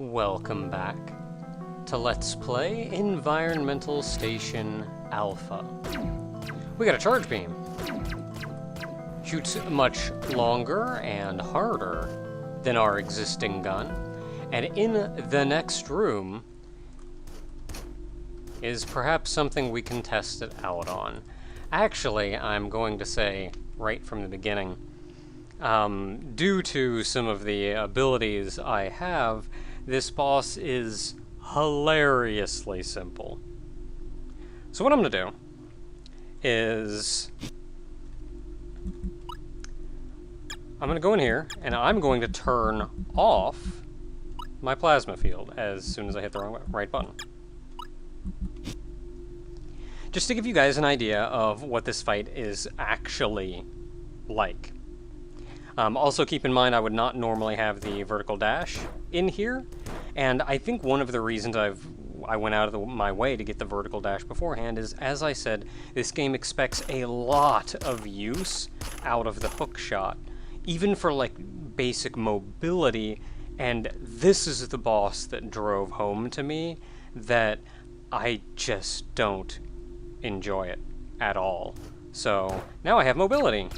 Welcome back to Let's Play Environmental Station Alpha. We got a charge beam. Shoots much longer and harder than our existing gun. And in the next room is perhaps something we can test it out on. Actually, I'm going to say right from the beginning, due to some of the abilities I have, this boss is hilariously simple. So what I'm going to do is I'm going to go in here and I'm going to turn off my plasma field as soon as I hit the right button. Just to give you guys an idea of what this fight is actually like. Also keep in mind I would not normally have the vertical dash in here, and I think one of the reasons I went out of my way to get the vertical dash beforehand is, as I said, this game expects a lot of use out of the hook shot, even for like basic mobility, and this is the boss that drove home to me that I just don't enjoy it at all. So now I have mobility.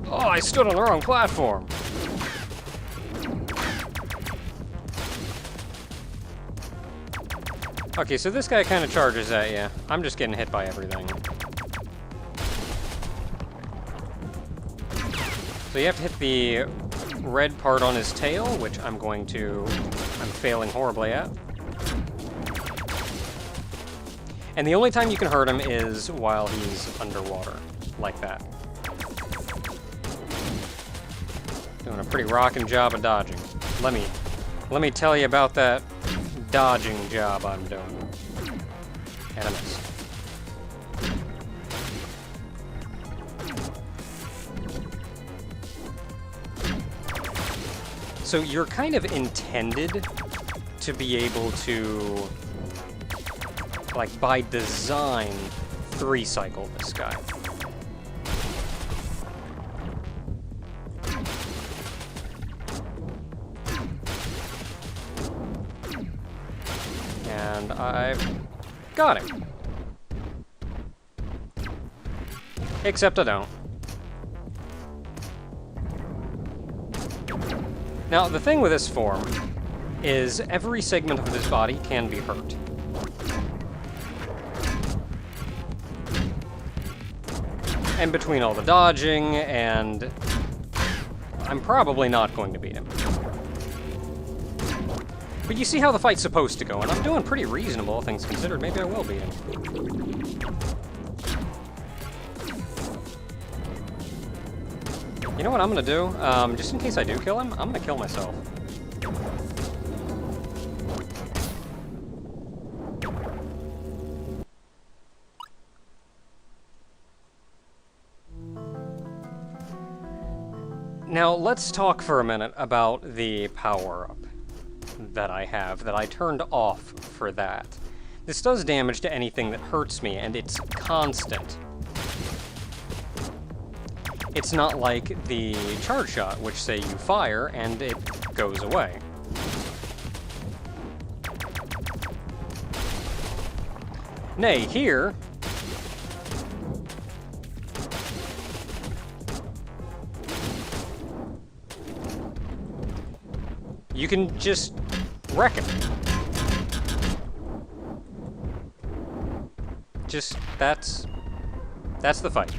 Oh, I stood on the wrong platform. Okay, so this guy kind of charges at you. I'm just getting hit by everything. So you have to hit the red part on his tail, which I'm failing horribly at. And the only time you can hurt him is while he's underwater, like that. Doing a pretty rockin' job of dodging. Let me tell you about that dodging job I'm doing. And I missed. So you're kind of intended to be able to, like by design, 3-cycle this guy. And I've got it. Except I don't. Now, the thing with this form is every segment of his body can be hurt. And between all the dodging and I'm probably not going to beat him. But you see how the fight's supposed to go, and I'm doing pretty reasonable, all things considered. Maybe I will beat him. You know what I'm gonna do? Just in case I do kill him, I'm gonna kill myself. Now, let's talk for a minute about the power-up that I have, that I turned off for that. This does damage to anything that hurts me, and it's constant. It's not like the charge shot, which say you fire and it goes away. Nay, here, you can just wreck him. Just, that's the fight.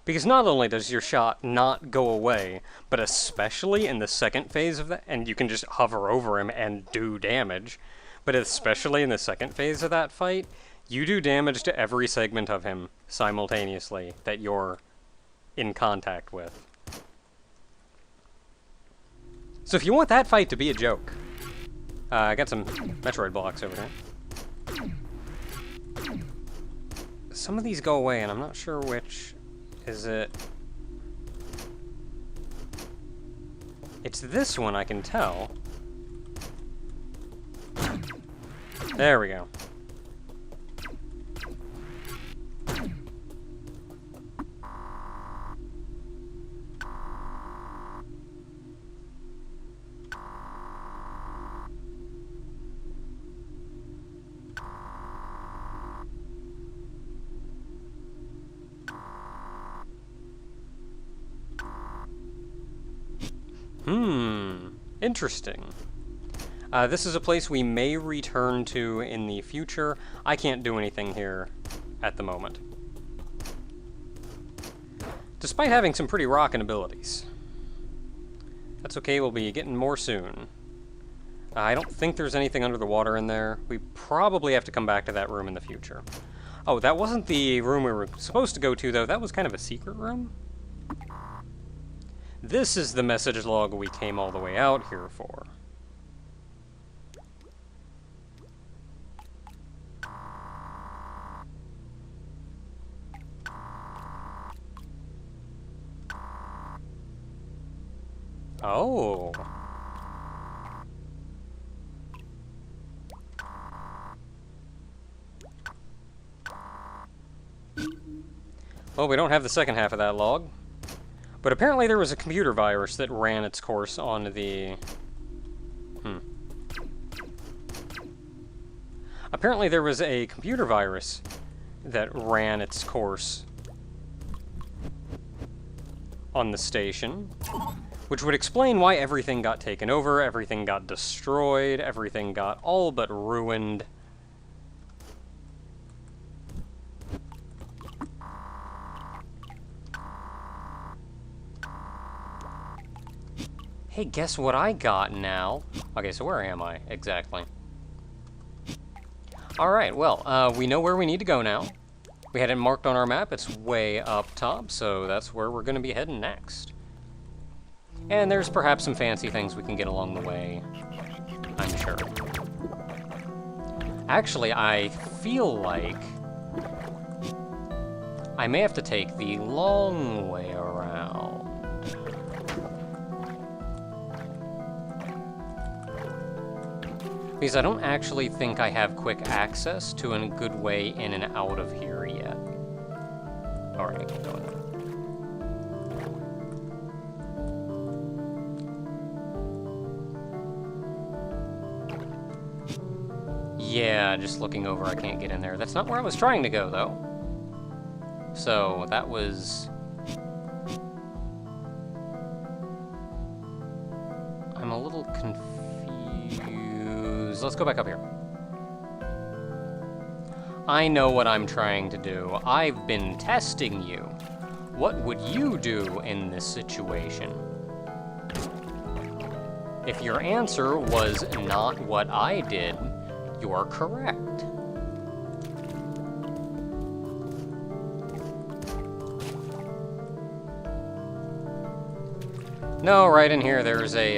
Because not only does your shot not go away, but especially in the second phase of that, and you can just hover over him and do damage, but especially in the second phase of that fight, you do damage to every segment of him simultaneously that you're in contact with. So if you want that fight to be a joke, I got some Metroid blocks over here. Some of these go away, and I'm not sure which is it. It's this one, I can tell. There we go. Interesting. This is a place we may return to in the future. I can't do anything here at the moment, despite having some pretty rockin' abilities. That's okay, we'll be getting more soon. I don't think there's anything under the water in there. We probably have to come back to that room in the future. Oh, that wasn't the room we were supposed to go to, though. That was kind of a secret room. This is the message log we came all the way out here for. Oh. Well, we don't have the second half of that log. But apparently there was a computer virus that ran its course on the... Apparently there was a computer virus that ran its course on the station, which would explain why everything got taken over, everything got destroyed, everything got all but ruined. Hey, guess what I got now? Okay, so where am I exactly? Alright, well, we know where we need to go now. We had it marked on our map. It's way up top, so that's where we're going to be heading next. And there's perhaps some fancy things we can get along the way, I'm sure. Actually, I feel like I may have to take the long way around. Because I don't actually think I have quick access to a good way in and out of here yet. Alright, I can go in there. Yeah, just looking over, I can't get in there. That's not where I was trying to go, though. So, that was... I'm a little confused. Let's go back up here. I know what I'm trying to do. I've been testing you. What would you do in this situation? If your answer was not what I did, you're correct. No, right in here there's a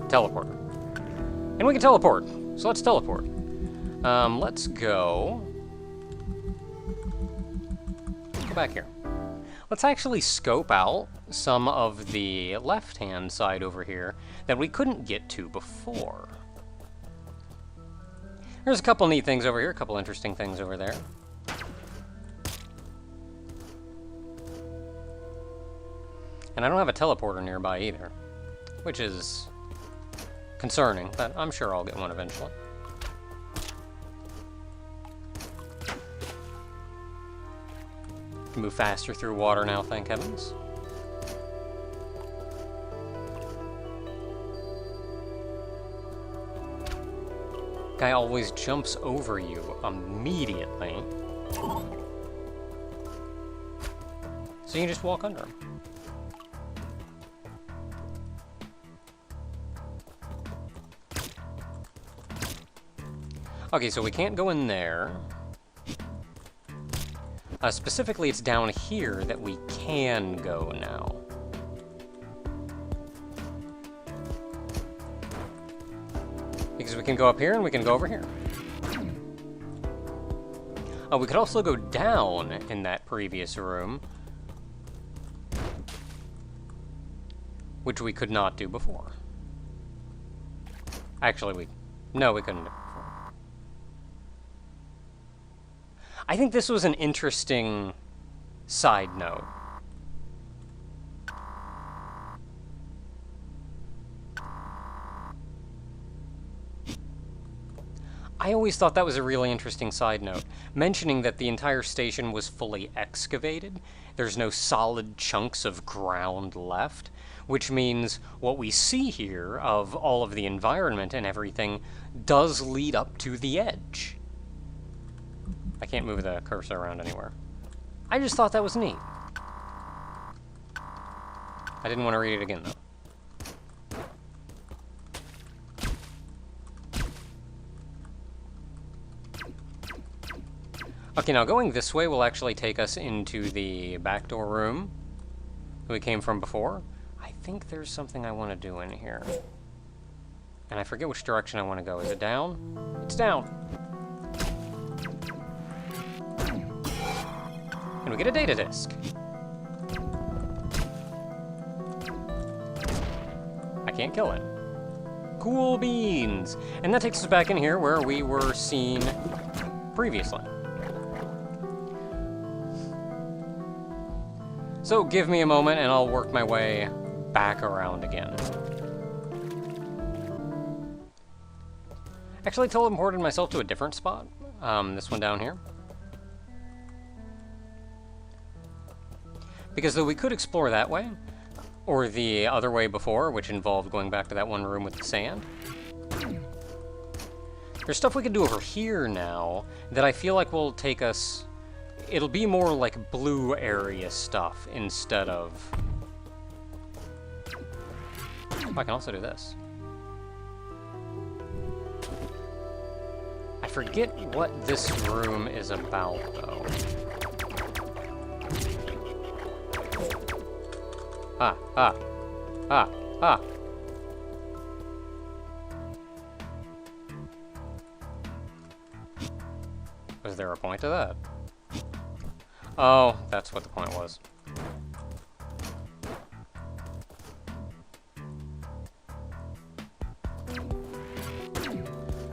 teleporter. And we can teleport, so let's teleport. Let's go back here. Let's actually scope out some of the left-hand side over here that we couldn't get to before. There's a couple neat things over here, a couple interesting things over there. And I don't have a teleporter nearby either, which is concerning, but I'm sure I'll get one eventually. Can move faster through water now, thank heavens. Guy always jumps over you immediately. So you can just walk under him. Okay, so we can't go in there. Specifically, it's down here that we can go now. Because we can go up here and we can go over here. We could also go down in that previous room, which we could not do before. Actually, no, we couldn't do it before. I think this was an interesting side note. I always thought that was a really interesting side note, mentioning that the entire station was fully excavated. There's no solid chunks of ground left, which means what we see here of all of the environment and everything does lead up to the edge. I can't move the cursor around anywhere. I just thought that was neat. I didn't want to read it again, though. Okay, now going this way will actually take us into the backdoor room that we came from before. I think there's something I want to do in here. And I forget which direction I want to go. Is it down? It's down! And we get a data disk. I can't kill it. Cool beans! And that takes us back in here where we were seen previously. So give me a moment and I'll work my way back around again. Actually teleported myself to a different spot. This one down here. Because though we could explore that way, or the other way before, which involved going back to that one room with the sand, there's stuff we could do over here now that I feel like will take us... It'll be more like blue area stuff instead of... Oh, I can also do this. I forget what this room is about, though. Ah. Was there a point to that? Oh, that's what the point was.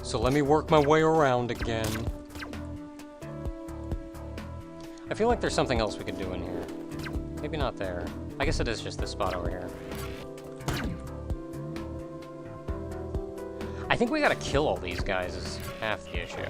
So let me work my way around again. I feel like there's something else we could do in here. Maybe not there. I guess it is just this spot over here. I think we gotta kill all these guys is half the issue.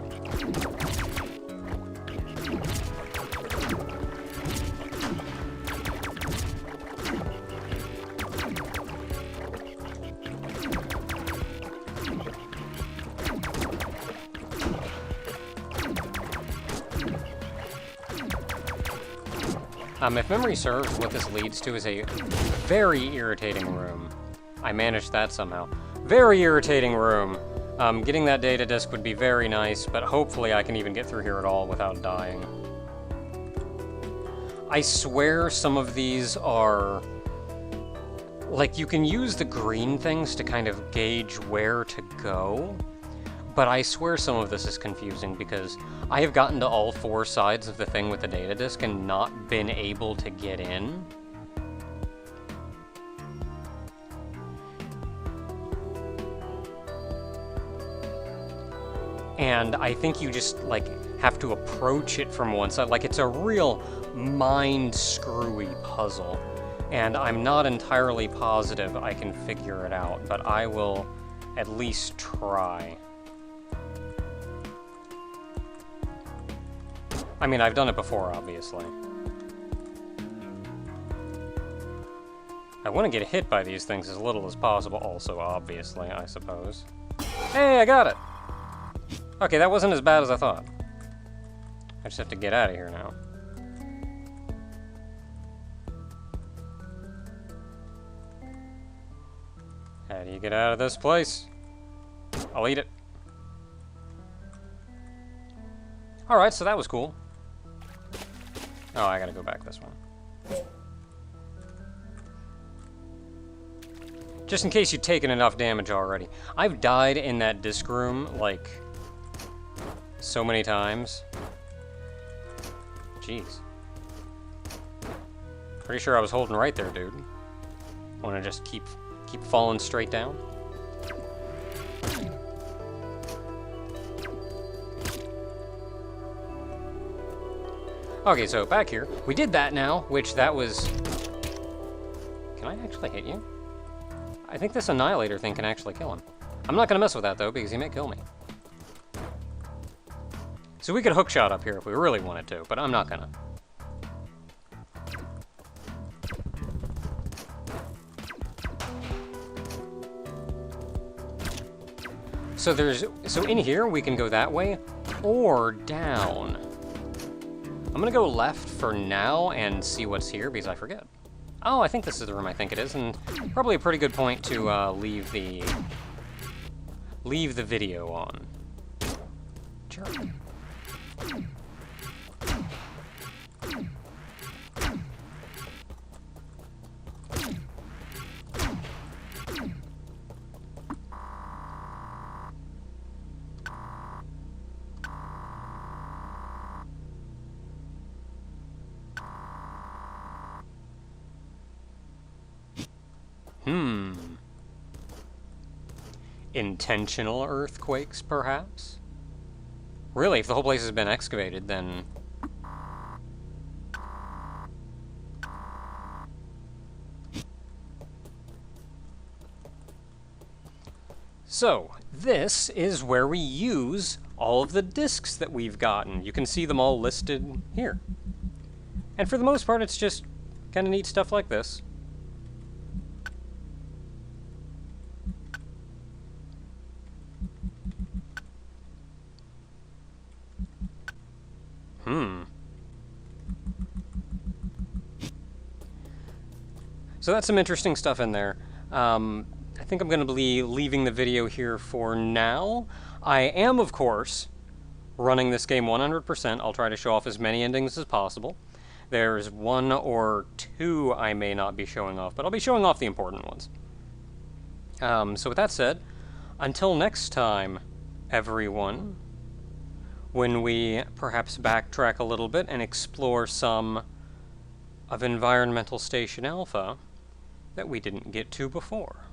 If memory serves, what this leads to is a very irritating room. I managed that somehow. Very irritating room. Getting that data disk would be very nice, but hopefully I can even get through here at all without dying. I swear some of these are... Like, you can use the green things to kind of gauge where to go, but I swear some of this is confusing because I have gotten to all four sides of the thing with the data disk and not been able to get in. And I think you just, like, have to approach it from one side. Like, it's a real mind-screwy puzzle. And I'm not entirely positive I can figure it out, but I will at least try. I mean, I've done it before, obviously. I want to get hit by these things as little as possible, also, obviously, I suppose. Hey, I got it! Okay, that wasn't as bad as I thought. I just have to get out of here now. How do you get out of this place? I'll eat it. Alright, so that was cool. Oh, I gotta go back this one. Just in case you've taken enough damage already. I've died in that disc room, like, so many times. Jeez. Pretty sure I was holding right there, dude. Wanna just keep falling straight down? Okay, so back here. We did that now, which that was... Can I actually hit you? I think this Annihilator thing can actually kill him. I'm not gonna mess with that, though, because he may kill me. So we could hookshot up here if we really wanted to, but I'm not gonna. So in here we can go that way or down. I'm gonna go left for now and see what's here because I forget. Oh, I think this is the room I think it is, and probably a pretty good point to leave the video on. Sure. Intentional earthquakes, perhaps? Really, if the whole place has been excavated, then... So, this is where we use all of the discs that we've gotten. You can see them all listed here. And for the most part, it's just kind of neat stuff like this. So that's some interesting stuff in there. I think I'm going to be leaving the video here for now. I am, of course, running this game 100%. I'll try to show off as many endings as possible. There's one or two I may not be showing off, but I'll be showing off the important ones. So with that said, until next time, everyone, when we perhaps backtrack a little bit and explore some of Environmental Station Alpha that we didn't get to before.